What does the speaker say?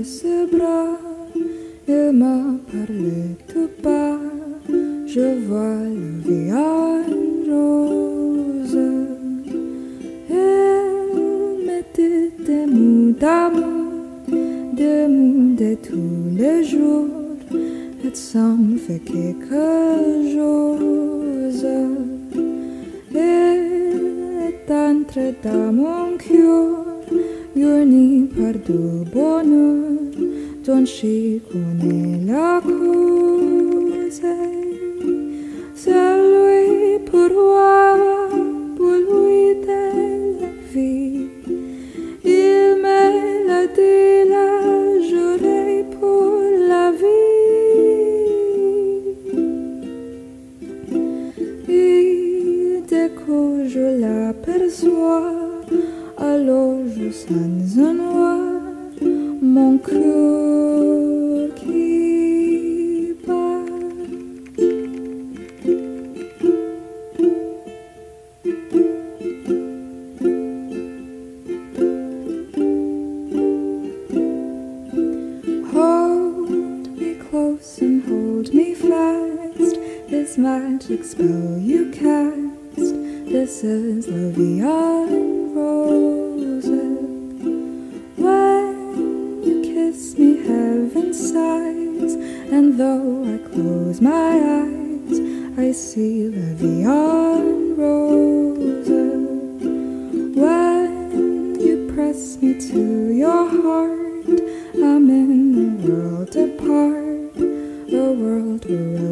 Ses bras, il m'a parlé tout bas. Je vois la vie en rose. Il me dit des mots d'amour, des mots de tous les jours, et ça me fait quelque chose. Il est entré dans mon cœur, uni par du bonheur dont je connais la cause. C'est lui pour lui de la vie. Il me l'a dit la journée pour la vie. Et dès que je l'aperçois, alors je sens un noir, mon cœur qui bat. Hold me close and hold me fast, this magic spell you cast, this is la vie en rose. When you kiss me, heaven sighs, and though I close my eyes, I see la vie en rose. When you press me to your heart, I'm in a world apart, a world where